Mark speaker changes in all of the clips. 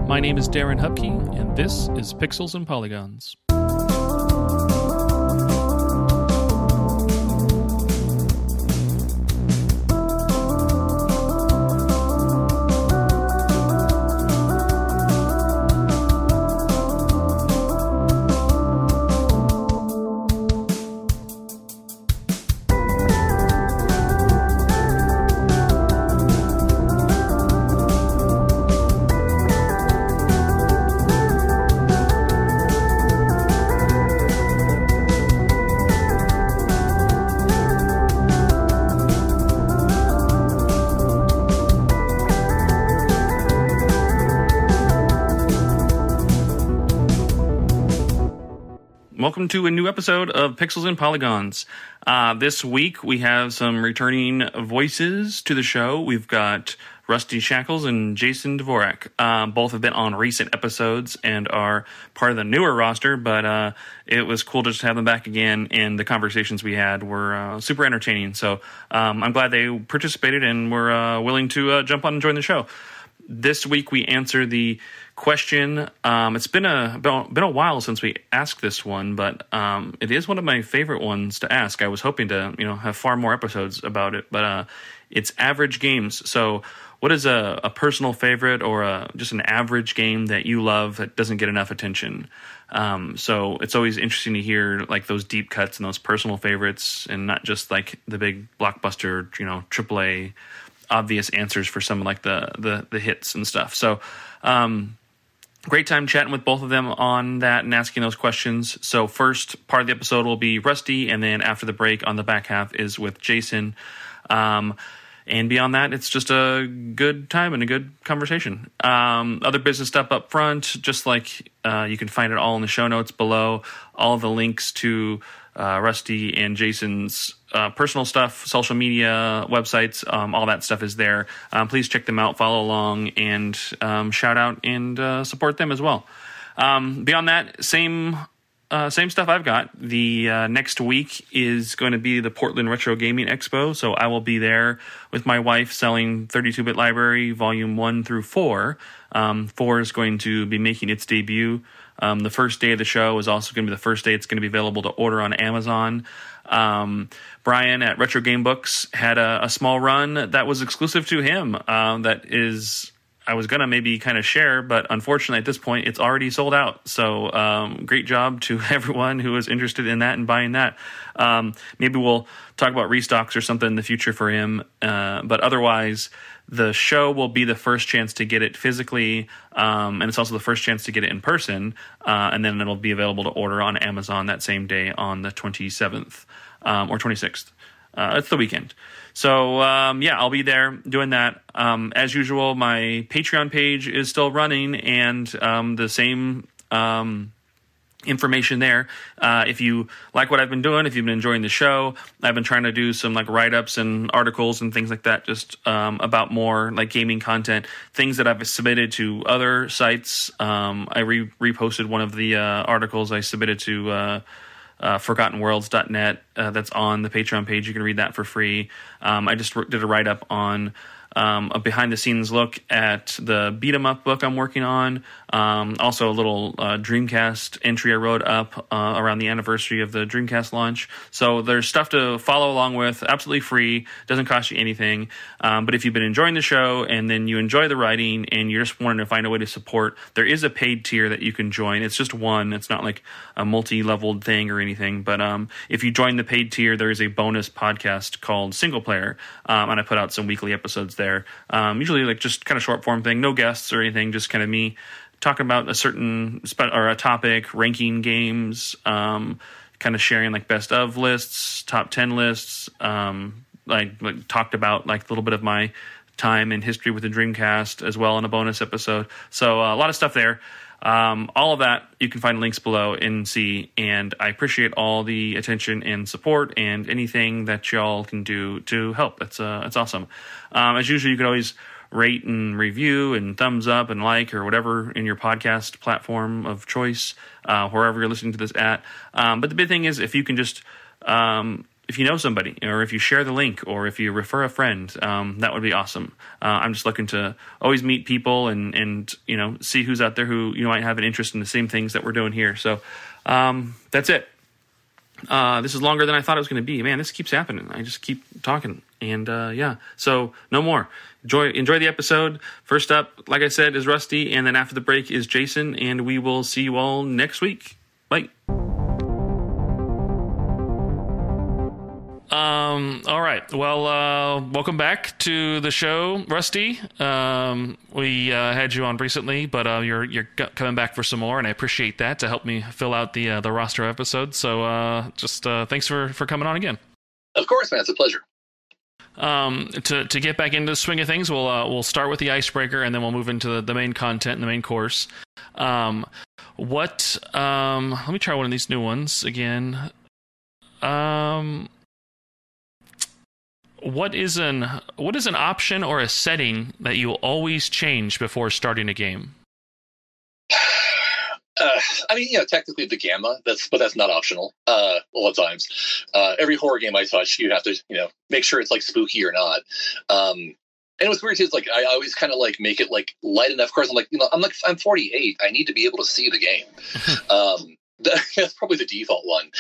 Speaker 1: My name is Darren Hupke, and this is Pixels and Polygons. Welcome to a new episode of Pixels and Polygons. This week we have some returning voices to the show. We've got Rusty Shackles and Jason Dvorak. Both have been on recent episodes and are part of the newer roster, but it was cool to just have them back again, and the conversations we had were super entertaining. So I'm glad they participated and were willing to jump on and join the show. This week we answer the question. It's been a while since we asked this one, but it is one of my favorite ones to ask. I was hoping to have far more episodes about it, but it's average games. So what is a personal favorite or just an average game that you love that doesn't get enough attention? So it's always interesting to hear like those deep cuts and those personal favorites, and not just like the big blockbuster, AAA obvious answers for some like the hits and stuff. So great time chatting with both of them on that and asking those questions. So first part of the episode will be Rusty, and then after the break on the back half is with Jason. And beyond that, it's just a good time and a good conversation. Other business stuff up front, just like you can find it all in the show notes below. All the links to Rusty and Jason's personal stuff, social media, websites, all that stuff is there. Please check them out, follow along, and shout out and support them as well. Beyond that, same stuff I've got. The next week is going to be the Portland Retro Gaming Expo, so I will be there with my wife selling 32-Bit Library Volume 1 through 4. 4 is going to be making its debut. The first day of the show is also going to be the first day it's going to be available to order on Amazon. Brian at Retro Game Books had a small run that was exclusive to him. I was going to maybe kind of share, but unfortunately at this point it's already sold out. So great job to everyone who is interested in that and buying that. Maybe we'll talk about restocks or something in the future for him. But otherwise, the show will be the first chance to get it physically, and it's also the first chance to get it in person, and then it'll be available to order on Amazon that same day on the 27th or 26th. It's the weekend. So, I'll be there doing that. As usual, my Patreon page is still running, and the same information there. If you like what I've been doing, if you've been enjoying the show, I've been trying to do some like write-ups and articles and things like that, just about more like gaming content, things that I've submitted to other sites. I reposted one of the articles I submitted to ForgottenWorlds.net that's on the Patreon page. You can read that for free. I just did a write-up on a behind-the-scenes look at the beat-em-up book I'm working on. Also a little Dreamcast entry I wrote up around the anniversary of the Dreamcast launch. So there's stuff to follow along with, absolutely free, doesn't cost you anything. But if you've been enjoying the show and then you enjoy the writing and you're just wanting to find a way to support, there is a paid tier that you can join. It's just one. It's not like a multi-leveled thing or anything. But if you join the paid tier, there is a bonus podcast called Single Player, and I put out some weekly episodes there. Usually like just kind of short form thing, no guests or anything, just kind of me talking about a certain or a topic, ranking games, kind of sharing like best of lists, top 10 lists, like talked about like a little bit of my time and history with the Dreamcast as well in a bonus episode. So a lot of stuff there. All of that you can find links below and see, and I appreciate all the attention and support and anything that y'all can do to help. It's awesome. As usual, you can always rate and review and thumbs up and like or whatever in your podcast platform of choice, wherever you're listening to this at. But the big thing is if you can just if you know somebody, or if you share the link, or if you refer a friend, that would be awesome. I'm just looking to always meet people and see who's out there who might have an interest in the same things that we're doing here. So that's it. This is longer than I thought it was going to be. Man, this keeps happening. I just keep talking. And so no more. Enjoy the episode. First up, like I said, is Rusty, and then after the break is Jason, and we will see you all next week. Bye. All right. Well, welcome back to the show, Rusty. We had you on recently, but you're coming back for some more, and I appreciate that to help me fill out the roster episodes. So just thanks for coming on again.
Speaker 2: Of course, man. It's a pleasure.
Speaker 1: To get back into the swing of things, we'll start with the icebreaker, and then we'll move into the main content and the main course. Let me try one of these new ones again. What is an option or a setting that you will always change before starting a game?
Speaker 2: Technically the gamma, but that's not optional. A lot of times, every horror game I touch, you have to, make sure it's like spooky or not. And what's weird is like I always kind of like make it like light enough. Of course, I'm 48. I need to be able to see the game. That's probably the default one.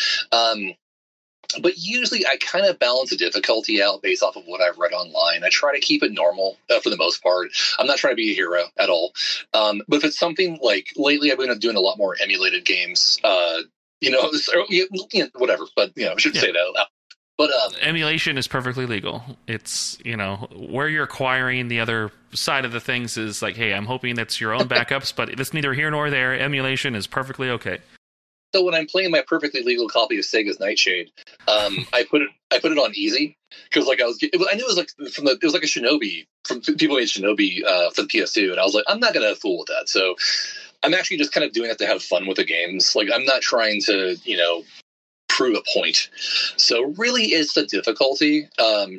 Speaker 2: But usually I kind of balance the difficulty out based off of what I've read online. I try to keep it normal for the most part. I'm not trying to be a hero at all. But if it's something like lately, I've been doing a lot more emulated games, whatever. But, I shouldn't say that out loud. But
Speaker 1: emulation is perfectly legal. It's, where you're acquiring the other side of the things is like, hey, I'm hoping that's your own backups, but it's neither here nor there. Emulation is perfectly okay.
Speaker 2: So when I'm playing my perfectly legal copy of Sega's Nightshade, I put it on easy because I knew it was like it was like a Shinobi from people made Shinobi for the PS2, and I was like, I'm not gonna fool with that. So I'm actually just kind of doing it to have fun with the games. Like I'm not trying to prove a point. So really, it's the difficulty.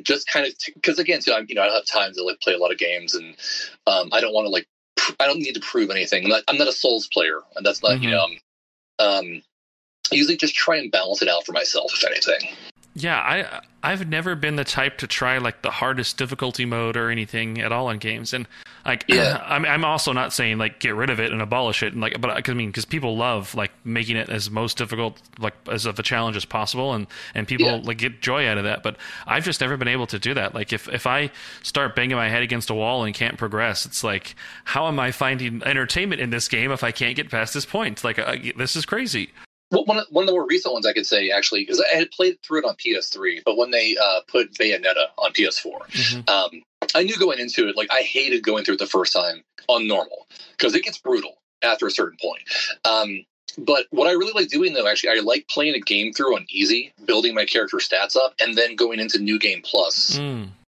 Speaker 2: Just kind of because again, too, I don't have time to like play a lot of games, and I don't want to I don't need to prove anything. I'm not a Souls player, and that's not I usually just try and balance it out for myself, if anything.
Speaker 1: Yeah, I've never been the type to try like the hardest difficulty mode or anything at all in games, and I'm also not saying like get rid of it and abolish it, and because people love like making it as most difficult like as of a challenge as possible, and people like get joy out of that. But I've just never been able to do that. Like if I start banging my head against a wall and can't progress, it's like, how am I finding entertainment in this game if I can't get past this point? Like this is crazy.
Speaker 2: Well, one of the more recent ones I could say, actually, because I had played through it on PS3, but when they put Bayonetta on PS4, I knew going into it, like, I hated going through it the first time on normal, because it gets brutal after a certain point. But what I really like doing, though, actually, I like playing a game through on easy, building my character stats up, and then going into New Game Plus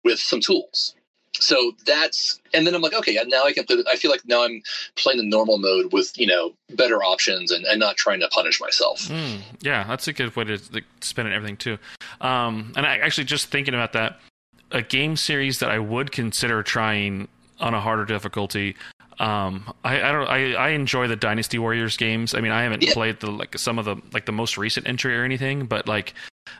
Speaker 2: with some tools. So and then I'm like, okay, now I can play. I feel like now I'm playing the normal mode with, better options and not trying to punish myself.
Speaker 1: Yeah, that's a good way to spin it, everything too. And I actually just thinking about that, a game series that I would consider trying on a harder difficulty. I enjoy the Dynasty Warriors games. I mean, I haven't played some of the most recent entry or anything, but like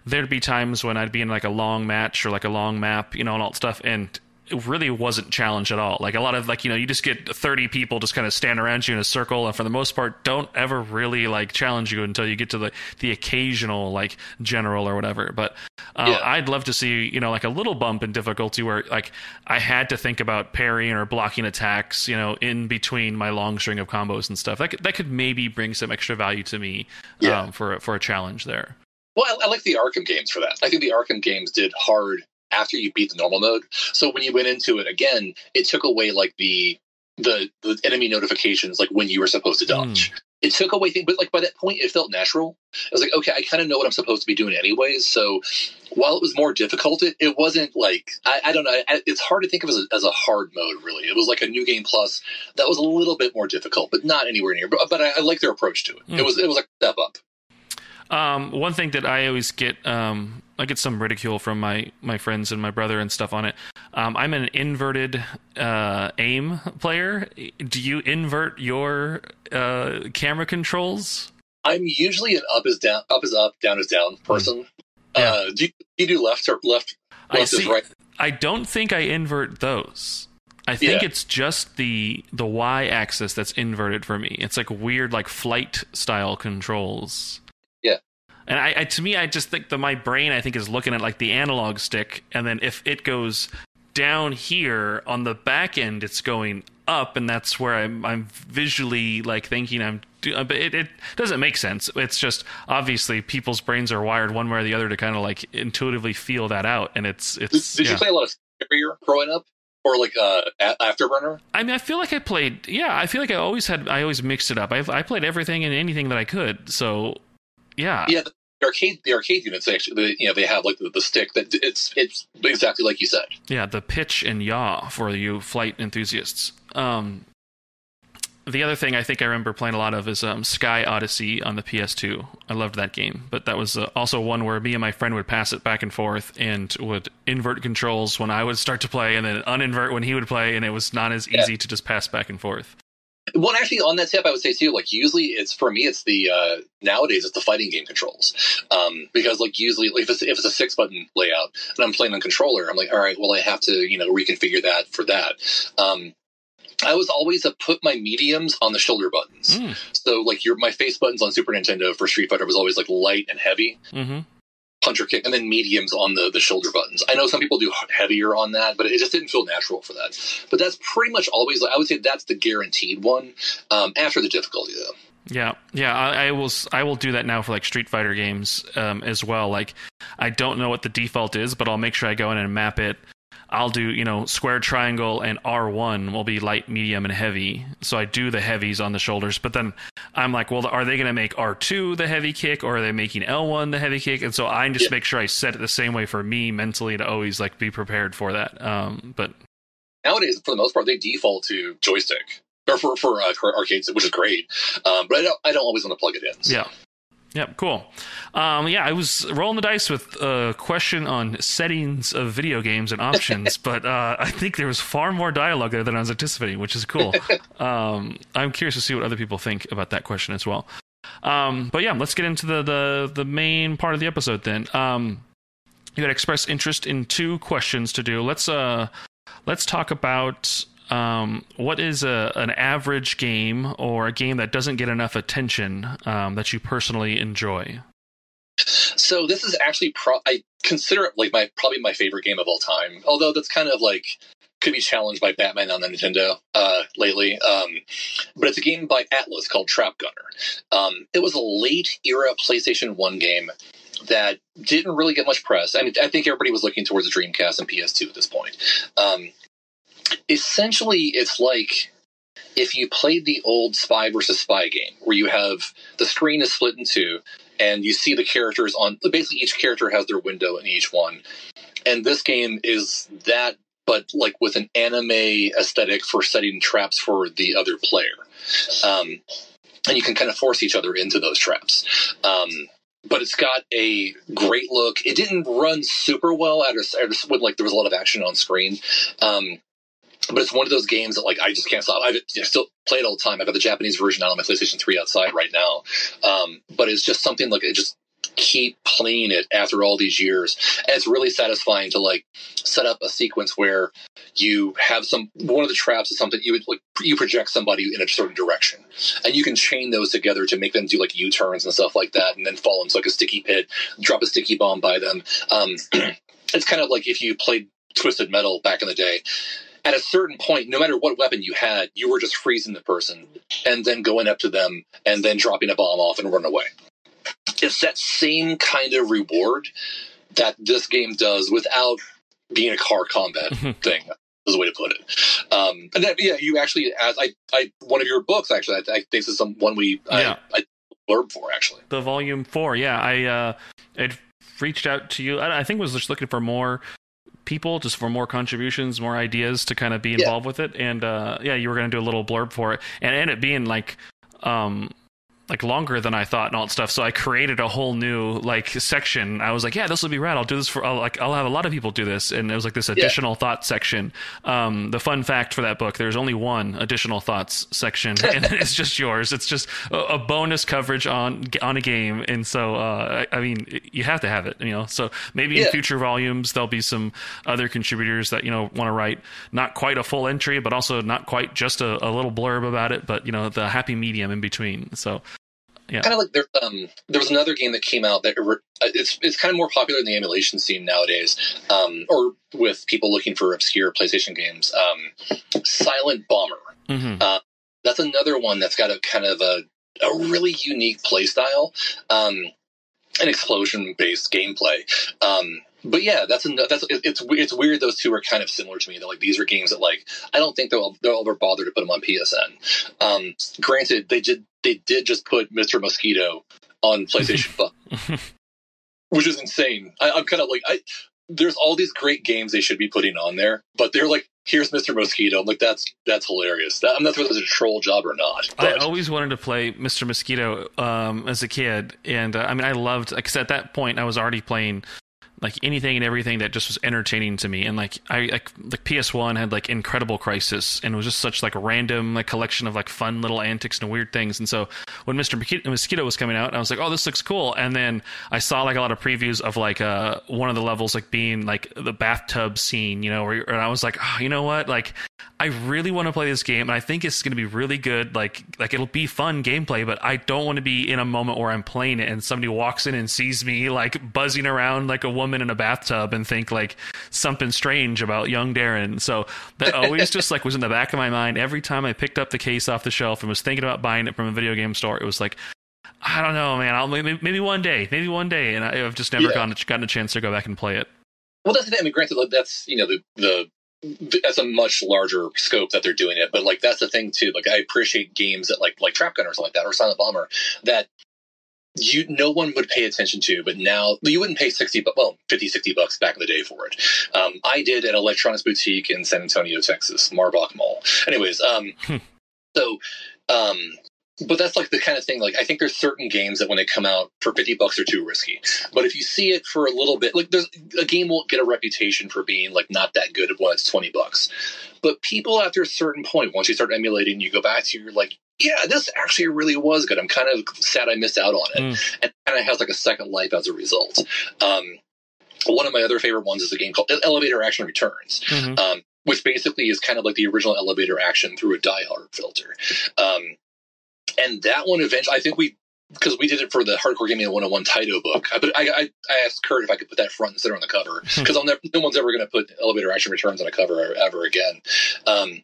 Speaker 1: there'd be times when I'd be in like a long match or like a long map, and all that stuff, and it really wasn't challenged at all. Like a lot of you just get 30 people just kind of stand around you in a circle, and for the most part don't ever really like challenge you until you get to the occasional like general or whatever. But I'd love to see like a little bump in difficulty where like I had to think about parrying or blocking attacks in between my long string of combos and stuff. That could maybe bring some extra value to me for a challenge there.
Speaker 2: Well, I like the Arkham games for that. I think the Arkham games did hard after you beat the normal mode. So when you went into it again, it took away like the enemy notifications, like when you were supposed to dodge. It took away things, but like by that point, it felt natural. I was like, okay, I kind of know what I'm supposed to be doing anyways. So while it was more difficult, it wasn't like, I don't know. It's hard to think of as a hard mode, really. It was like a New Game Plus that was a little bit more difficult, but not anywhere near. But I like their approach to it. It was like a step up.
Speaker 1: One thing that I always get, I get some ridicule from my friends and my brother and stuff on it. I'm an inverted aim player. Do you invert your camera controls?
Speaker 2: I'm usually an up is up, down is down person. Do you do left or left? Left is right.
Speaker 1: I don't think I invert those. I think it's just the y-axis that's inverted for me. It's like weird, like flight style controls.
Speaker 2: Yeah.
Speaker 1: And I to me, I just think that my brain, I think, is looking at like the analog stick, and then if it goes down here on the back end, it's going up, and that's where I'm visually like thinking but it doesn't make sense. It's just obviously people's brains are wired one way or the other to kind of like intuitively feel that out, and it's.
Speaker 2: Did you play a lot of Carrier growing up? Or like Afterburner?
Speaker 1: I mean, I feel like I played. Yeah, I feel like I always mixed it up. I played everything and anything that I could. So, yeah.
Speaker 2: Yeah, the arcade units actually, they have like the stick that it's exactly like you said.
Speaker 1: Yeah, the pitch and yaw for you flight enthusiasts. The other thing I think I remember playing a lot of is Sky Odyssey on the PS2. I loved that game, but that was also one where me and my friend would pass it back and forth and would invert controls when I would start to play and then uninvert when he would play, and it was not as easy to just pass back and forth.
Speaker 2: Well, actually, on that tip, I would say too, like usually it's the nowadays it's the fighting game controls, because like usually if it's a 6-button layout and I'm playing on controller, I'm like, all right, well I have to reconfigure that for that. I was always put my mediums on the shoulder buttons. So like my face buttons on Super Nintendo for Street Fighter was always like light and heavy, punch or kick, and then mediums on the shoulder buttons. I know some people do heavier on that, but it just didn't feel natural for that. But that's pretty much always, I would say that's the guaranteed one, after the difficulty though.
Speaker 1: Yeah. I will do that now for like Street Fighter games as well. Like I don't know what the default is, but I'll make sure I go in and map it. I'll do, square, triangle, and R1 will be light, medium, and heavy. So I do the heavies on the shoulders. But then I'm like, well, are they going to make R2 the heavy kick, or are they making L1 the heavy kick? And so I just make sure I set it the same way for me mentally to always like be prepared for that. But
Speaker 2: nowadays, for the most part, they default to joystick or for arcades, which is great. But I don't always want to plug it in. So.
Speaker 1: Yeah. Yep, cool. I was rolling the dice with a question on settings of video games and options, but I think there was far more dialogue there than I was anticipating, which is cool. I'm curious to see what other people think about that question as well. But yeah, let's get into the main part of the episode then. You had expressed interest in 2 questions to do. Let's talk about what is an average game or a game that doesn't get enough attention that you personally enjoy?
Speaker 2: So this is actually I consider it like probably my favorite game of all time. Although that's kind of like could be challenged by Batman on the Nintendo lately. But it's a game by Atlas called Trap Gunner. It was a late era PlayStation 1 game that didn't really get much press. I mean, I think everybody was looking towards the Dreamcast and PS2 at this point. Essentially, it's like if you played the old Spy versus Spy game, where you have the screen is split in 2, and you see the characters on. Basically, each character has their window in each one, and this game is that, but like with an anime aesthetic for setting traps for the other player, and you can kind of force each other into those traps. But it's got a great look. It didn't run super well when like there was a lot of action on screen. But it's one of those games that, like, I just can't stop. I still play it all the time. I've got the Japanese version out on my PlayStation 3 outside right now. But it's just something, like, I just keep playing it after all these years. And it's really satisfying to, like, set up a sequence where you have one of the traps is something you project somebody in a certain direction. And you can chain those together to make them do, like, U-turns and stuff like that, and then fall into, like, a sticky pit, drop a sticky bomb by them. It's kind of like if you played Twisted Metal back in the day. At a certain point, no matter what weapon you had, you were just freezing the person and then going up to them and then dropping a bomb off and run away. It's that same kind of reward that this game does without being a car combat thing, is the way to put it. And then, you actually, as one of your books, actually, I think this is one I blurb for, actually.
Speaker 1: The volume 4, I reached out to you. I think was just looking for more people, just for more contributions, more ideas to kind of be involved with it, and you were going to do a little blurb for it, and it being like like longer than I thought and all that stuff. So I created a whole new like section. I was like, yeah, this will be rad. I'll do this I'll have a lot of people do this. And it was like this additional thought section. The fun fact for that book, there's only one additional thoughts section and it's just yours. It's just a bonus coverage on a game. And so, I mean, you have to have it, you know, so maybe in future volumes, there'll be some other contributors that, you know, want to write not quite a full entry, but also not quite just a little blurb about it, but, you know, the happy medium in between. So, yeah.
Speaker 2: Kind of like there was another game that came out that it's kind of more popular in the emulation scene nowadays, or with people looking for obscure PlayStation games. Silent Bomber. Mm-hmm. That's another one that's got a kind of a really unique play style, an explosion-based gameplay. But yeah, it's weird. Those two are kind of similar to me. That like these are games that like I don't think they'll ever bother to put them on PSN. Granted, they did just put Mr. Mosquito on PlayStation 5, which is insane. I'm kind of like there's all these great games they should be putting on there, but they're like, here's Mr. Mosquito. I'm like, that's hilarious. I'm not sure if it's a troll job or not. But.
Speaker 1: I always wanted to play Mr. Mosquito as a kid, and I mean, I loved because at that point I was already playing like anything and everything that just was entertaining to me. And like like PS1 had like Incredible Crisis, and it was just such like a random like collection of like fun little antics and weird things. And so when Mr. Mosquito was coming out, I was like, oh, this looks cool. And then I saw like a lot of previews of like one of the levels like being like the bathtub scene, you know, and I was like, oh, you know what? Like I really want to play this game, and I think it's going to be really good. Like it'll be fun gameplay, but I don't want to be in a moment where I'm playing it and somebody walks in and sees me like buzzing around like a woman in a bathtub and think like something strange about young Darren. So that always just like was in the back of my mind every time I picked up the case off the shelf and was thinking about buying it from a video game store. It was like, I don't know, man. I'll maybe one day, and I've just never gotten a chance to go back and play it.
Speaker 2: Well, that's the thing. I mean, granted, that's that's a much larger scope that they're doing it, but like that's the thing too. Like I appreciate games that like Trap Gunner or something like that, or Silent Bomber, that no one would pay attention to, but now you wouldn't pay $50, $60 back in the day for it. I did at Electronics Boutique in San Antonio, Texas, Marbach Mall. Anyways, but that's like the kind of thing, like I think there's certain games that when they come out for $50 are too risky. But if you see it for a little bit, like there's a game won't get a reputation for being like not that good when it's $20. But people after a certain point, once you start emulating, you go back to, you're like, yeah, this actually really was good. I'm kind of sad I missed out on it. And it kind of has like a second life as a result. One of my other favorite ones is a game called Elevator Action Returns, which basically is kind of like the original elevator action through a die-hard filter. And that one eventually, I think because we did it for the Hardcore Gaming 101 Taito book, I asked Kurt if I could put that front and center on the cover, because no one's ever going to put Elevator Action Returns on a cover ever again. And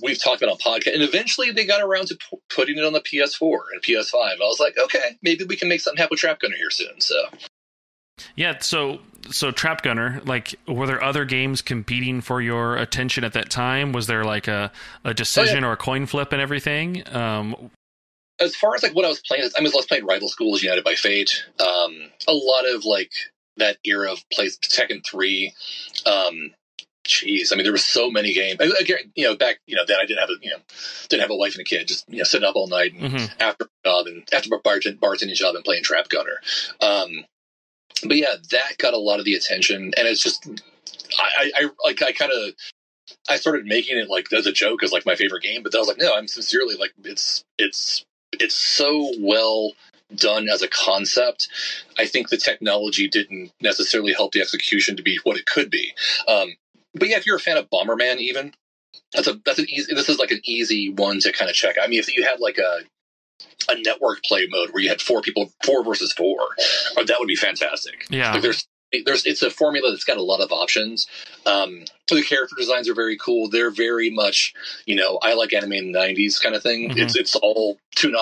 Speaker 2: we've talked about it on podcast, and eventually they got around to putting it on the PS4 and PS5. I was like, okay, maybe we can make something happen with Trap Gunner here soon. So.
Speaker 1: Yeah, so Trap Gunner, like, were there other games competing for your attention at that time? Was there like a decision or a coin flip and everything?
Speaker 2: As far as like what I was playing, I was playing Rival Schools, United by Fate, a lot of like that era of Tekken 3. Jeez, I mean, there were so many games. Back, then I didn't have a wife and a kid, just sitting up all night and after bartending job and playing Trap Gunner. But yeah, that got a lot of the attention, and it's just I started making it like as a joke as like my favorite game, but then I was like, no, I'm sincerely like it's so well done as a concept. I think the technology didn't necessarily help the execution to be what it could be. But yeah, if you're a fan of Bomberman, even this is like an easy one to kind of check. I mean, if you had like a network play mode where you had 4 versus 4, that would be fantastic.
Speaker 1: Yeah.
Speaker 2: Like it's a formula that's got a lot of options. The character designs are very cool. They're very much, I like anime in the 90s kind of thing. It's all early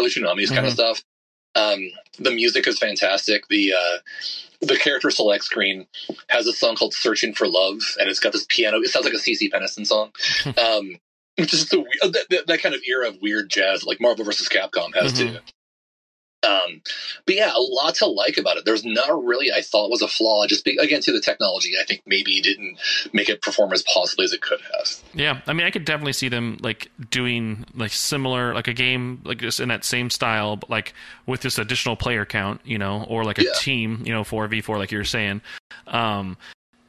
Speaker 2: Toonami's kind of stuff. The music is fantastic. The character select screen has a song called Searching for Love, and it's got this piano. It sounds like a CeCe Peniston song. Which is that kind of era of weird jazz like Marvel vs. Capcom has too. But yeah, a lot to like about it. There's not really, I thought was a flaw. Just again, to the technology, I think maybe didn't make it perform as possibly as it could have.
Speaker 1: Yeah, I mean, I could definitely see them like doing like similar, like a game like just in that same style, but like with this additional player count, you know, or like a team, you know, 4v4, like you were saying.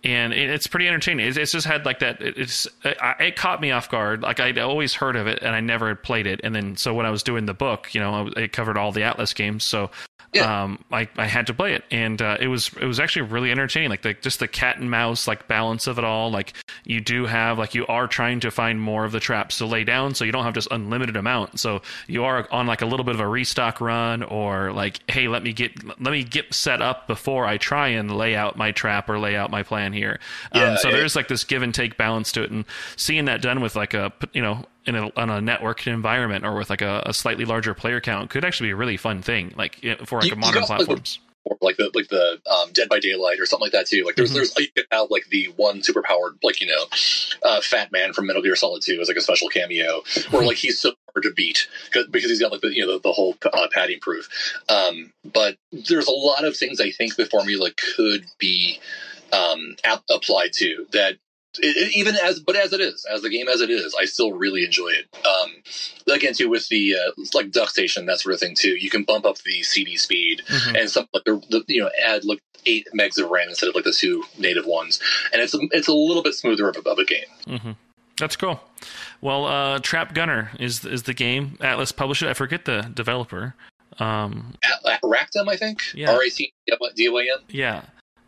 Speaker 1: And it's pretty entertaining. It's just had like that. It caught me off guard. Like I'd always heard of it, and I never had played it. And then so when I was doing the book, you know, it covered all the Atlas games. So I had to play it, and it was actually really entertaining. Like just the cat and mouse like balance of it all. Like you do have like you are trying to find more of the traps to lay down, so you don't have just unlimited amount. So you are on like a little bit of a restock run, or like, hey, let me get set up before I try and lay out my trap or lay out my plan here. So there's like this give and take balance to it, and seeing that done with like a, you know, on a networked environment or with like a slightly larger player count could actually be a really fun thing, like for like modern platforms.
Speaker 2: Like the Dead by Daylight or something like that too. Like there's you can have like the one superpowered, like, you know, fat man from Metal Gear Solid 2 as like a special cameo, where like he's so hard to beat because he's got like the, you know, the whole padding proof. But there's a lot of things I think the formula could be applied to that. Even as the game as it is, I still really enjoy it. Again, too, with the like Duck Station, that sort of thing too. You can bump up the CD speed and something like the you know, add like 8 megs of RAM instead of like the 2 native ones, and it's a little bit smoother of a game.
Speaker 1: That's cool. Well, Trap Gunner is the game. Atlas published it. I forget the developer.
Speaker 2: Ractam, I think.
Speaker 1: Yeah.
Speaker 2: RACDYN.
Speaker 1: Yeah.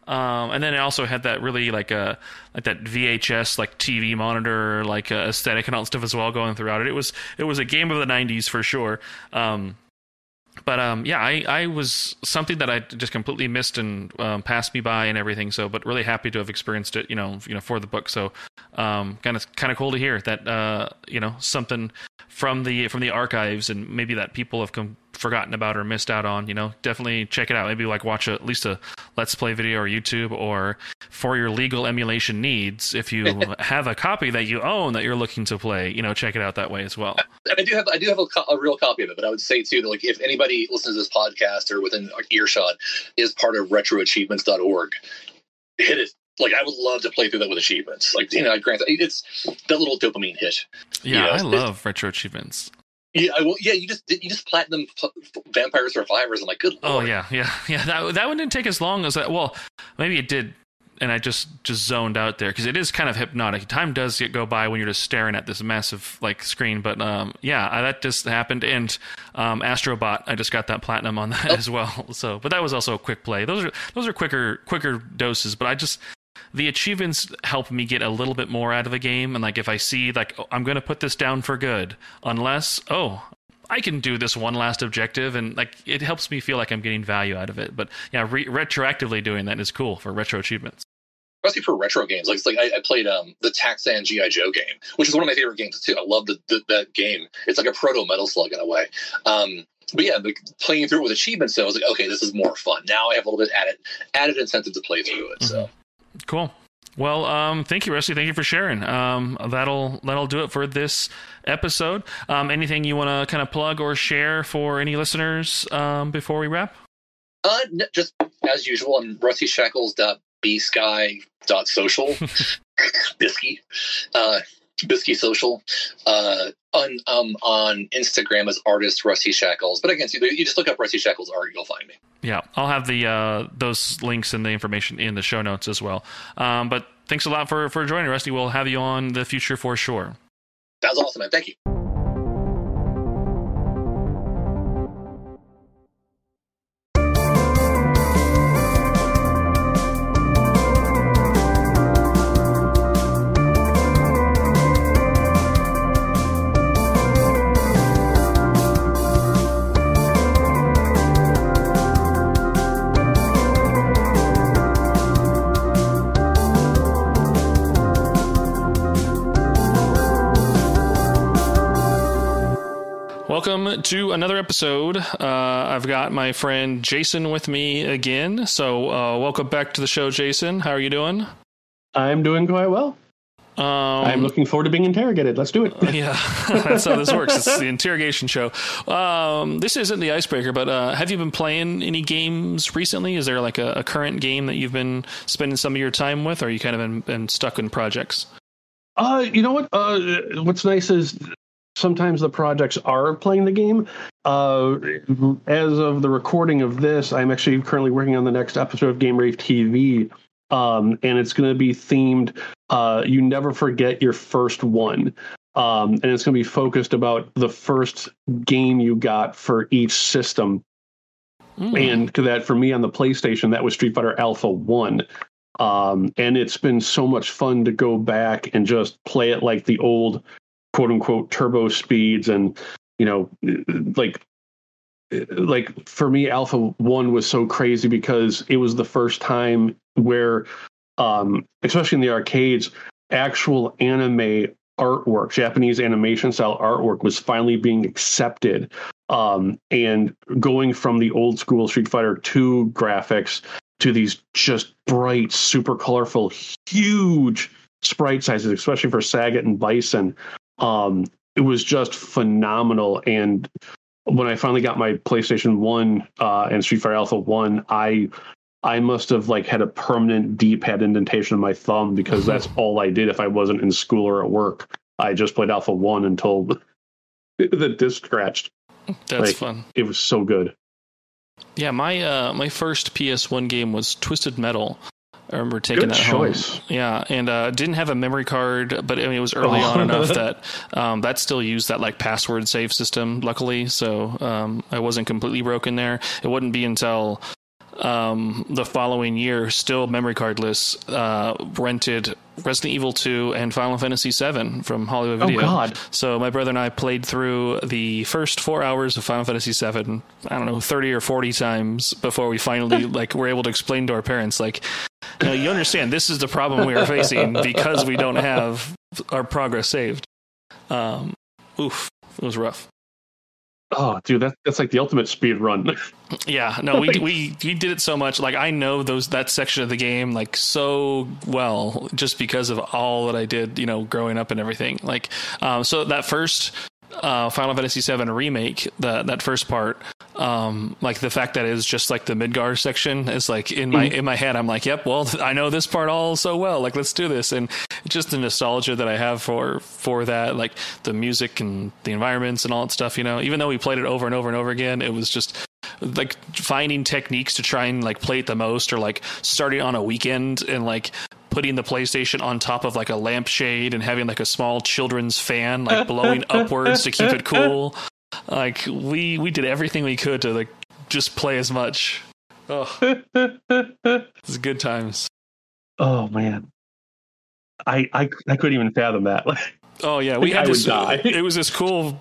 Speaker 1: And then it also had that really like that VHS like TV monitor like aesthetic and all that stuff as well going throughout it. It was a game of the 90s for sure. But I was something that I just completely missed and passed me by and everything. So, but really happy to have experienced it, you know, for the book. So, kind of cool to hear that, you know, something from the archives and maybe that people have forgotten about or missed out on. You know, definitely check it out. Maybe like watch at least a Let's Play video or YouTube, or for your legal emulation needs, if you have a copy that you own that you're looking to play, you know, check it out that way as well.
Speaker 2: And I do have a real copy of it, but I would say too that like if anybody listens to this podcast or within earshot is part of retroachievements.org, hit it. Like, I would love to play through that with achievements. Like, you know, granted, it's that little dopamine hit.
Speaker 1: Yeah, you know? I love retro achievements.
Speaker 2: Yeah, you just platinum Vampire Survivors. I'm like, good lord.
Speaker 1: Oh yeah. That one didn't take as long as that. Well, maybe it did, and I just zoned out there because it is kind of hypnotic. Time does go by when you're just staring at this massive like screen. But that just happened. And Astrobot, I just got that platinum on that as well. So, but that was also a quick play. Those are quicker doses. But the achievements help me get a little bit more out of a game. And like if I see like, oh, I'm going to put this down for good, unless, I can do this one last objective, and like it helps me feel like I'm getting value out of it. But yeah, retroactively doing that is cool for retro achievements.
Speaker 2: Especially for retro games, like I played the Taxan G.I. Joe game, which is one of my favorite games too. I love that game. It's like a proto Metal Slug in a way. But yeah, playing through it with achievements, so I was like, okay, this is more fun. Now I have a little bit added incentive to play through it. So
Speaker 1: cool. Well, thank you, Rusty. Thank you for sharing. That'll do it for this episode. Anything you want to kind of plug or share for any listeners before we wrap?
Speaker 2: Just as usual, I'm russyshackles.bsky.social. Bisky social. On Instagram as artist Rusty Shackles. But again, you just look up Rusty Shackles art, you'll find me.
Speaker 1: Yeah, I'll have the those links and the information in the show notes as well. But thanks a lot for joining, Rusty. We'll have you on the future for sure.
Speaker 2: That was awesome, man. Thank you.
Speaker 1: Welcome to another episode. I've got my friend Jason with me again. So welcome back to the show, Jason. How are you doing?
Speaker 3: I'm doing quite well. I'm looking forward to being interrogated. Let's do it.
Speaker 4: Yeah, that's how this works. It's the interrogation show. This isn't the icebreaker, but have you been playing any games recently? Is there like a current game that you've been spending some of your time with, or are you kind of been stuck in projects?
Speaker 3: You know what? What's nice is sometimes the projects are playing the game. As of the recording of this, I'm actually currently working on the next episode of Game Rave TV. And it's going to be themed, you never forget your first one. And it's going to be focused about the first game you got for each system. And that for me on the PlayStation, that was Street Fighter Alpha 1. And it's been so much fun to go back and just play it like the old quote unquote turbo speeds. And, you know, like for me, Alpha 1 was so crazy because it was the first time where, especially in the arcades, actual anime artwork, Japanese animation style artwork was finally being accepted. And going from the old school Street Fighter 2 graphics to these just bright, super colorful, huge sprite sizes, especially for Sagat and Bison. It was just phenomenal. And when I finally got my PlayStation 1 and Street Fighter Alpha 1, I must have like had a permanent D-pad indentation in my thumb because that's all I did if I wasn't in school or at work. I just played Alpha 1 until the disc scratched.
Speaker 4: That's fun.
Speaker 3: It was so good.
Speaker 4: Yeah, my first PS1 game was Twisted Metal. I remember taking that
Speaker 3: choice.
Speaker 4: home. Yeah, and didn't have a memory card, but I mean, it was early on enough that that still used that like password save system, luckily. So I wasn't completely broken there. It wouldn't be until the following year, still memory cardless, rented Resident Evil 2 and Final Fantasy 7 from Hollywood Video.
Speaker 3: Oh, God.
Speaker 4: So my brother and I played through the first 4 hours of Final Fantasy 7, I don't know, 30 or 40 times before we finally were able to explain to our parents, you understand, this is the problem we are facing because we don't have our progress saved. It was rough.
Speaker 3: Oh, dude, that's like the ultimate speed run.
Speaker 4: Yeah, no, we did it so much. Like, I know that section of the game like so well just because of all that I did, growing up and everything. Like, so that first Final Fantasy VII remake, that first part, like the fact that it's just like the Midgar section is like in my head. I'm like, yep, well, I know this part all so well. Like, let's do this. And just the nostalgia that I have for that, like the music and the environments and all that stuff. Even though we played it over and over and over again, it was just like finding techniques to try and like play it the most, or like starting on a weekend and like putting the PlayStation on top of like a lampshade and having like a small children's fan like blowing upwards to keep it cool. Like we did everything we could to like just play as much. Oh, it's good times.
Speaker 3: Oh man, I couldn't even fathom that.
Speaker 4: Oh yeah, we had
Speaker 3: I
Speaker 4: this.
Speaker 3: Would die.
Speaker 4: It was this cool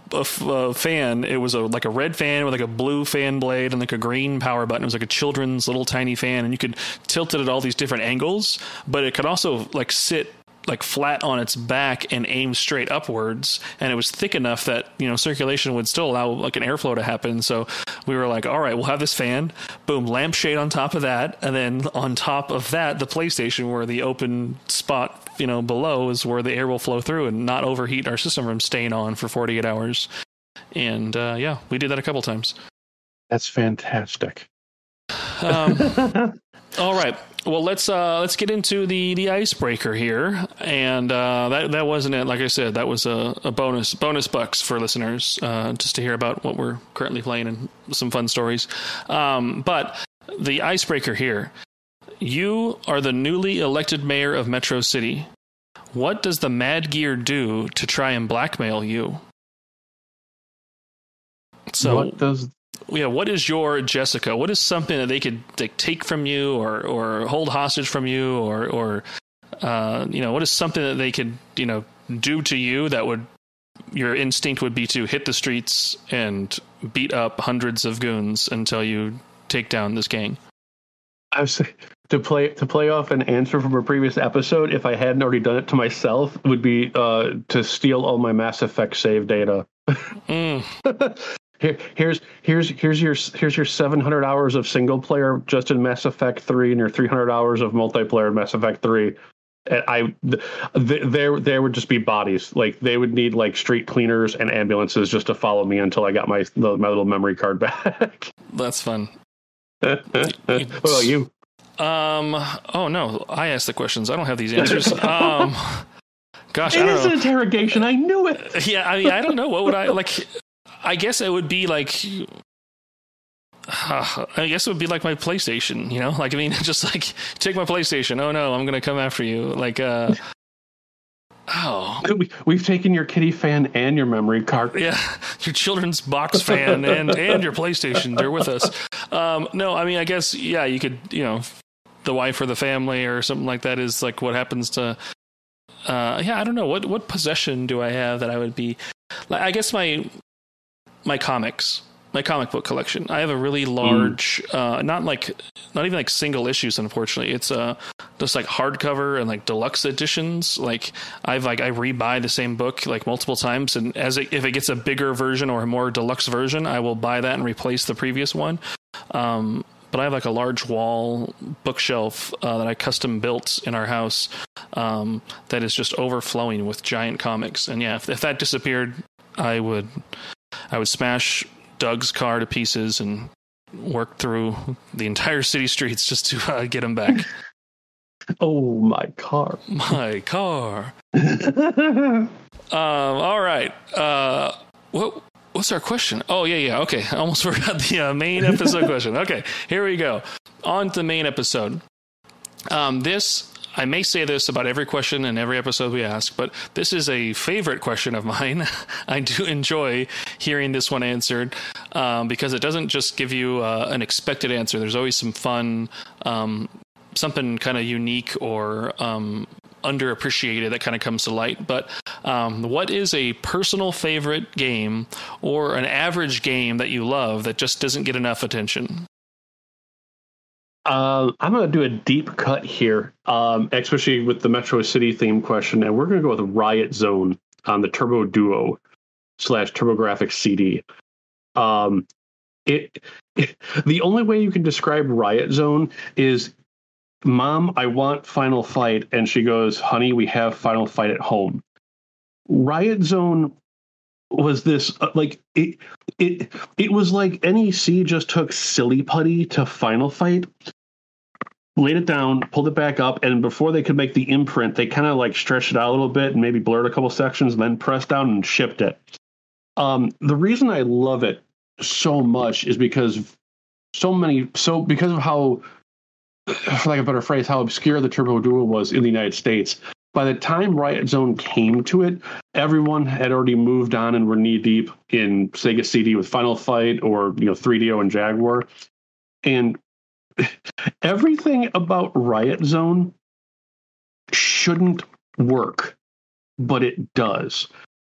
Speaker 4: fan. It was like a red fan with like a blue fan blade and like a green power button. It was like a children's little tiny fan, and you could tilt it at all these different angles. But it could also like sit like flat on its back and aim straight upwards. And it was thick enough that circulation would still allow like an airflow to happen. So we were like, all right, we'll have this fan. Boom, lampshade on top of that, and then on top of that, the PlayStation, where the open spot below is where the air will flow through and not overheat our system from staying on for 48 hours. And yeah, we did that a couple times.
Speaker 3: That's fantastic.
Speaker 4: All right. Well, let's get into the icebreaker here. And that wasn't it. Like I said, that was a bonus bucks for listeners, just to hear about what we're currently playing and some fun stories. But the icebreaker here. You are the newly elected mayor of Metro City. What does the Mad Gear do to try and blackmail you? So, what is your Jessica? What is something that they could take from you or hold hostage from you or what is something that they could, do to you that would, your instinct would be to hit the streets and beat up hundreds of goons until you take down this gang?
Speaker 3: I was to play off an answer from a previous episode. If I hadn't already done it to myself, would be to steal all my Mass Effect save data. Here's your 700 hours of single player just in Mass Effect 3 and your 300 hours of multiplayer in Mass Effect 3. And there would just be bodies. Like they would need like street cleaners and ambulances just to follow me until I got my little memory card back.
Speaker 4: That's fun.
Speaker 3: What about you?
Speaker 4: Oh no, I asked the questions. I don't have these answers. Gosh,
Speaker 3: it is an interrogation. I knew it.
Speaker 4: Yeah, I mean, I don't know. What would I like? I guess it would be like. I guess it would be like my PlayStation, you know? Like, I mean, just like, take my PlayStation. Oh no, I'm gonna come after you. Like,
Speaker 3: we've taken your kitty fan and your memory card.
Speaker 4: Yeah, your children's box fan and your PlayStation. They're with us. No, I mean, I guess, yeah, you could, you know, the wife or the family or something like that is like what happens to. Yeah, I don't know. What possession do I have that I would be? Like, I guess my comics. My comic book collection. I have a really large, not even like single issues, unfortunately. It's just like hardcover and like deluxe editions. Like I rebuy the same book like multiple times, and if it gets a bigger version or a more deluxe version, I will buy that and replace the previous one. But I have like a large wall bookshelf that I custom built in our house that is just overflowing with giant comics. And yeah, if that disappeared, I would smash Doug's car to pieces and work through the entire city streets just to get him back.
Speaker 3: Oh, my car.
Speaker 4: My car. All right. What's our question? Oh, yeah. Okay. I almost forgot the main episode question. Okay. Here we go. On to the main episode. I may say this about every question in every episode we ask, but this is a favorite question of mine. I do enjoy hearing this one answered because it doesn't just give you an expected answer. There's always some fun, something kind of unique or underappreciated that kind of comes to light. But what is a personal favorite game or an average game that you love that just doesn't get enough attention?
Speaker 3: I'm going to do a deep cut here, especially with the Metro City theme question, and we're going to go with Riot Zone on the Turbo Duo / TurboGrafx CD. The only way you can describe Riot Zone is, Mom, I want Final Fight, and she goes, honey, we have Final Fight at home. Riot Zone was this it was like NEC just took Silly Putty to Final Fight, laid it down, pulled it back up, and before they could make the imprint, they kind of like stretched it out a little bit and maybe blurred a couple sections, and then pressed down and shipped it. The reason I love it so much is because because of how, for like a better phrase, how obscure the Turbo Duo was in the United States. By the time Riot Zone came to it, everyone had already moved on and were knee deep in Sega CD with Final Fight or 3DO and Jaguar. And everything about Riot Zone shouldn't work, but it does.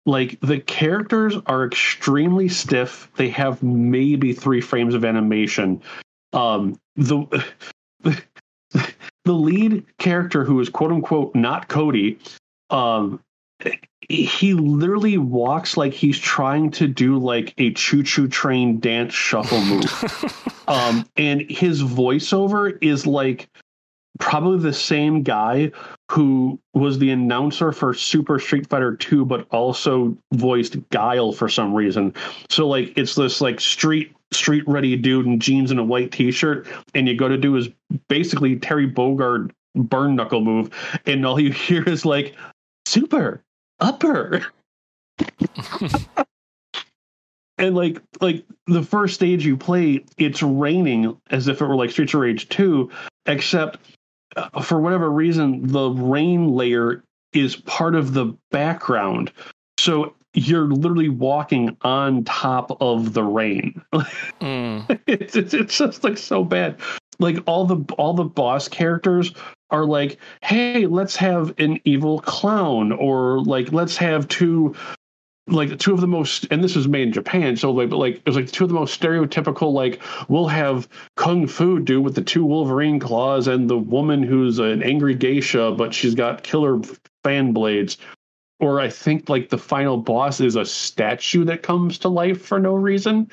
Speaker 3: Like, the characters are extremely stiff. They have maybe 3 frames of animation. The lead character, who is quote unquote not Cody, he literally walks like he's trying to do like a choo-choo train dance shuffle move. And his voiceover is like probably the same guy who was the announcer for Super Street Fighter 2, but also voiced Guile for some reason. So like it's this like street ready dude in jeans and a white t-shirt, and you go to do his basically Terry Bogard burn knuckle move, and all you hear is like super upper. And like the first stage you play, it's raining as if it were like Streets of Rage 2, except for whatever reason the rain layer is part of the background, so you're literally walking on top of the rain. It's just like so bad. Like all the boss characters are like, hey, let's have an evil clown, or like let's have two of the most, and this was made in Japan, so like it was like 2 of the most stereotypical, like we'll have kung fu dude with the 2 Wolverine claws and the woman who's an angry geisha but she's got killer fan blades. Or I think like the final boss is a statue that comes to life for no reason.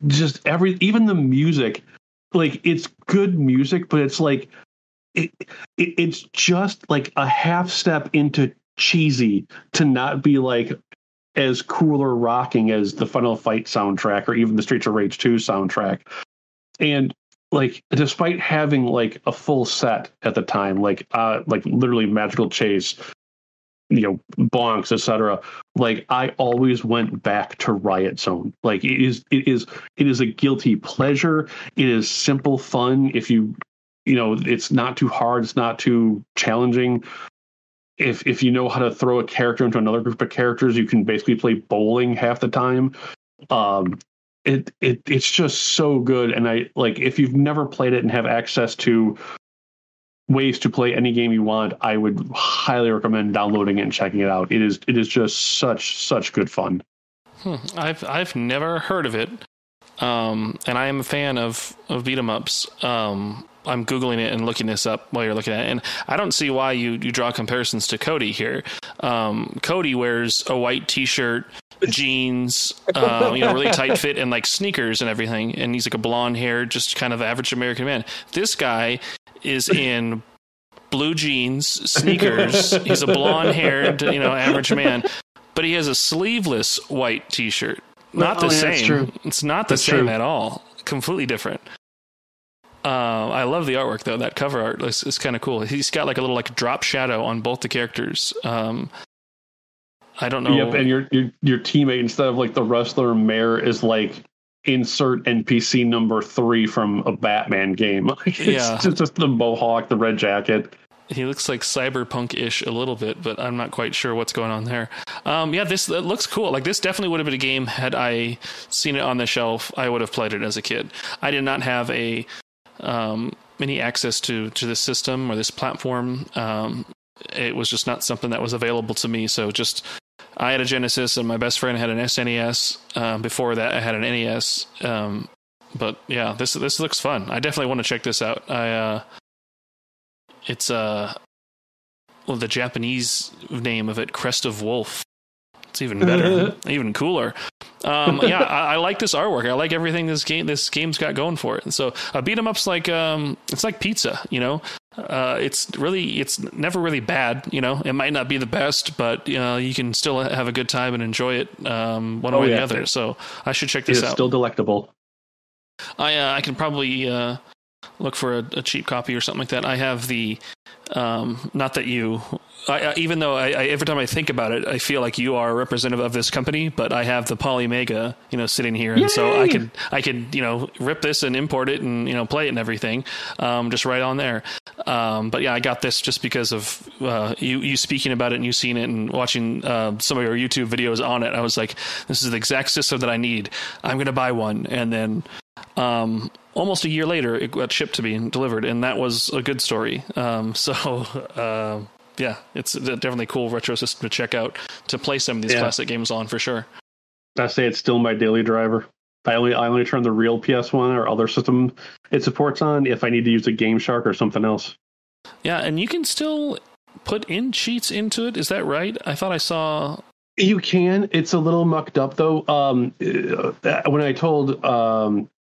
Speaker 3: Just even the music, like it's good music, but it's like it's just like a half step into cheesy to not be like as cool or rocking as the Final Fight soundtrack or even the Streets of Rage 2 soundtrack. And like, despite having like a full set at the time, like literally Magical Chase, bonks, etc. Like, I always went back to Riot Zone. Like, it is a guilty pleasure. It is simple fun. If it's not too hard, it's not too challenging. If you know how to throw a character into another group of characters, you can basically play bowling half the time. It's just so good. And if you've never played it and have access to ways to play any game you want, I would highly recommend downloading it and checking it out. It is just such good fun.
Speaker 4: I've never heard of it. And I am a fan of beat 'em ups. I'm Googling it and looking this up while you're looking at it. And I don't see why you draw comparisons to Cody here. Cody wears a white t-shirt, jeans, really tight fit, and like sneakers and everything. And he's like a blonde hair, just kind of average American man. This guy is in blue jeans, sneakers. He's a blonde haired, average man, but he has a sleeveless white t-shirt. Not the same. That's true. It's not the same at all. Completely different. I love the artwork though. That cover art is kind of cool. He's got like a little like drop shadow on both the characters. I don't know.
Speaker 3: Yep, and your teammate, instead of like the wrestler mayor, is like insert NPC number 3 from a Batman game. It's just the mohawk, the red jacket.
Speaker 4: He looks like cyberpunk-ish a little bit, but I'm not quite sure what's going on there. This looks cool. Like, this definitely would have been a game had I seen it on the shelf. I would have played it as a kid. I did not have any access to this system or this platform. It was just not something that was available to me. So I had a Genesis and my best friend had an SNES. Before that, I had an NES. But yeah, this looks fun. I definitely want to check this out. It's the Japanese name of it, Crest of Wolf. It's even better, even cooler. I like this artwork. I like everything this game's got going for it. And so a beat 'em up's like it's like pizza, it's never really bad. It might not be the best, but you can still have a good time and enjoy it one way or the other. So I should check this out.
Speaker 3: It's still delectable.
Speaker 4: I can probably look for a cheap copy or something like that. I have the not that you. Even though every time I think about it, I feel like you are a representative of this company, but I have the Polymega, sitting here, and so I could rip this and import it and play it and everything, just right on there. But yeah, I got this just because of you speaking about it and you seeing it and watching some of your YouTube videos on it. I was like, this is the exact system that I need. I'm going to buy one, and then almost a year later, it got shipped to me and delivered, and that was a good story. Yeah, it's definitely a cool retro system to check out to play some of these classic games on for sure.
Speaker 3: I say it's still my daily driver. I only turn the real PS1 or other system it supports on if I need to use a Game Shark or something else.
Speaker 4: Yeah, and you can still put in cheats into it. Is that right? I thought I saw.
Speaker 3: You can. It's a little mucked up though. When I told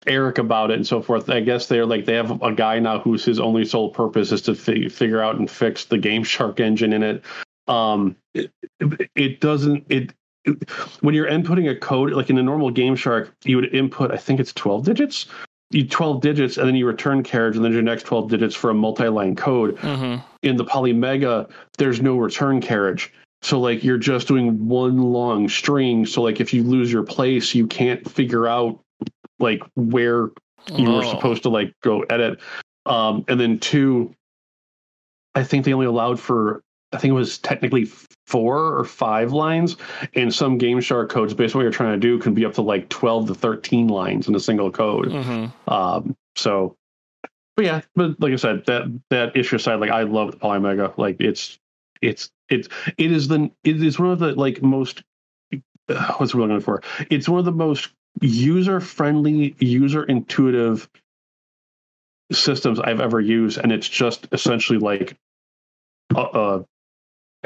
Speaker 3: Eric about it and so forth, I guess they have a guy now whose his only sole purpose is to figure out and fix the Game Shark engine in it. It doesn't. When you're inputting a code, like in a normal Game Shark, you would input, I think it's 12 digits. 12 digits, and then you return carriage, and then your next 12 digits for a multi-line code. Mm-hmm. In the Polymega, there's no return carriage. So like you're just doing one long string. So like if you lose your place, you can't figure out like where you were supposed to like go edit. And then 2, I think they only allowed for, I think it was technically 4 or 5 lines, and some Game Shark codes, based on what you're trying to do, can be up to like 12 to 13 lines in a single code. Mm-hmm. But like I said, that issue aside, like I love the Polymega. Like it is one of the like most what's the word I'm looking for? It's one of the most user-friendly, user-intuitive systems I've ever used, and it's just essentially like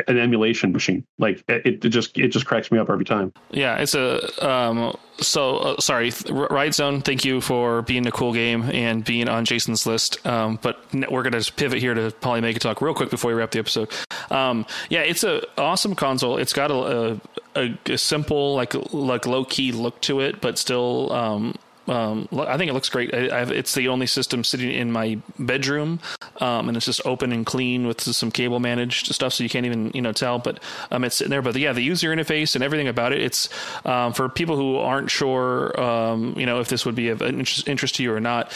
Speaker 3: an emulation machine. Like it just cracks me up every time.
Speaker 4: Yeah, it's a sorry, Riot Zone. Thank you for being a cool game and being on Jason's list. But we're gonna just pivot here to Polymega Talk real quick before we wrap the episode. Yeah, it's a awesome console. It's got a simple like low key look to it, but still. I think it looks great. It's the only system sitting in my bedroom, and it's just open and clean with some cable managed stuff, so you can't even tell. But it's sitting there. But yeah, the user interface and everything about it. It's for people who aren't sure, if this would be of interest to you or not.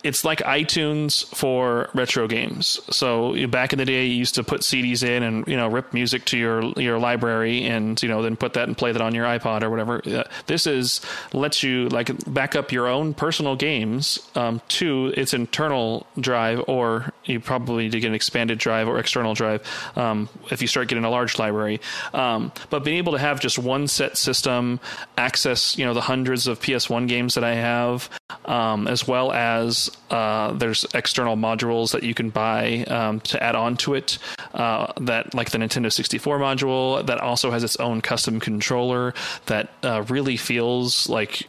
Speaker 4: It's like iTunes for retro games. So back in the day, you used to put CDs in and rip music to your library, and then put that and play that on your iPod or whatever. This lets you like back up your own personal games to its internal drive, or you probably need to get an expanded drive or external drive if you start getting a large library. But being able to have just one set system, access the hundreds of PS1 games that I have, as well as there's external modules that you can buy to add on to it, that like the Nintendo 64 module that also has its own custom controller that really feels like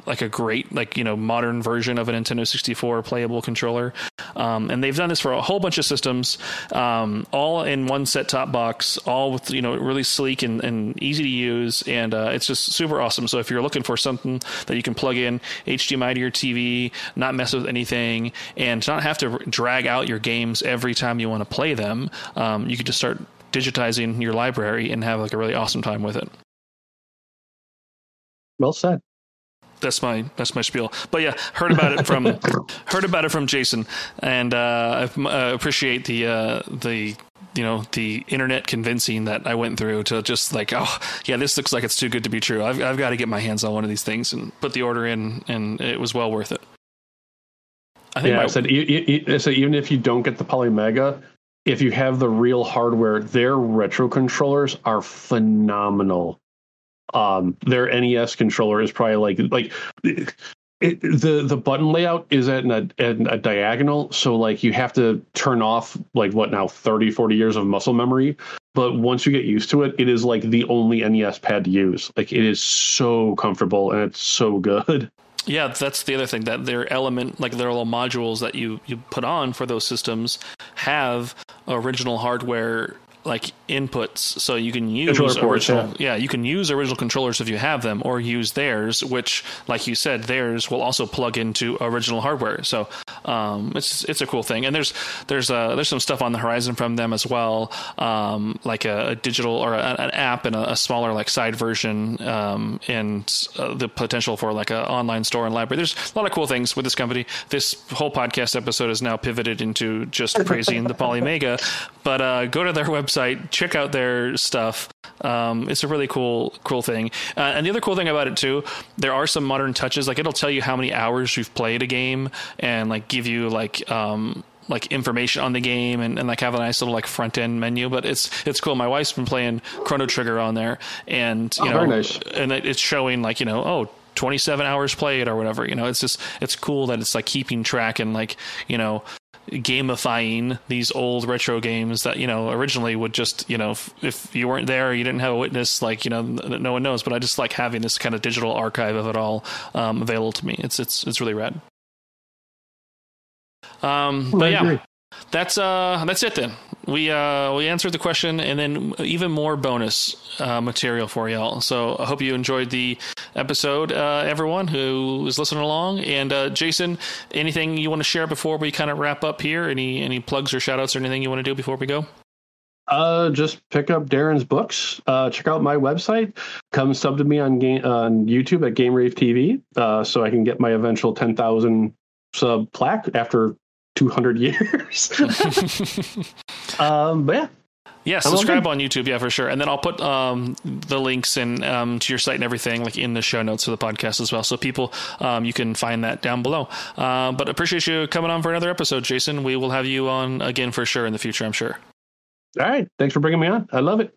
Speaker 4: like a great modern version of a Nintendo 64 playable controller. And they've done this for a whole bunch of systems, all in one set-top box, all with really sleek and easy to use, and it's just super awesome. So if you're looking for something that you can plug in HDMI to your TV, not mess with anything, and not have to drag out your games every time you want to play them, you could just start digitizing your library and have like a really awesome time with it.
Speaker 3: Well said.
Speaker 4: That's my spiel. But yeah, heard about it from Jason, and I appreciate the internet convincing that I went through to just like, oh yeah, this looks like it's too good to be true. I've got to get my hands on one of these things, and put the order in, and it was well worth it.
Speaker 3: I said even if you don't get the Polymega, if you have the real hardware, their retro controllers are phenomenal. Their NES controller is probably the button layout is at a diagonal, so like you have to turn off 30-40 years of muscle memory, but once you get used to it, it is like the only NES pad to use. Like it is so comfortable and it's so good.
Speaker 4: Yeah, that's the other thing, that their element, like their little modules that you put on for those systems have original hardware like inputs, so you can use original. Yeah, you can use original controllers if you have them, or use theirs, which, like you said, theirs will also plug into original hardware. So it's a cool thing. And there's some stuff on the horizon from them as well, like a digital or an app and a smaller like side version, and the potential for like an online store and library. There's a lot of cool things with this company. This whole podcast episode is now pivoted into just praising the Polymega, but go to their website, check out their stuff. It's a really cool thing. And the other cool thing about it too, there are some modern touches. Like it'll tell you how many hours you've played a game, and like give you like information on the game, and like have a nice little like front end menu. But it's cool. My wife's been playing Chrono Trigger on there, and
Speaker 3: very nice.
Speaker 4: And it's showing like 27 hours played or whatever. It's cool that it's like keeping track and like gamifying these old retro games that originally would just if you weren't there, you didn't have a witness, like no one knows. But I just like having this kind of digital archive of it all available to me. It's really rad. But yeah, that's it then. We answered the question, and then even more bonus material for y'all. So I hope you enjoyed the episode, everyone who is listening along. And Jason, anything you want to share before we kind of wrap up here? Any plugs or shout outs or anything you want to do before we go?
Speaker 3: Just pick up Darren's books. Check out my website. Come sub to me on YouTube at Game Rave TV, so I can get my eventual 10,000 sub plaque after 200 years. But yeah,
Speaker 4: subscribe on YouTube, yeah, for sure. And then I'll put the links and to your site and everything like in the show notes of the podcast as well, so people you can find that down below. But appreciate you coming on for another episode, Jason. We will have you on again for sure in the future, I'm sure.
Speaker 3: All right, thanks for bringing me on. I love it.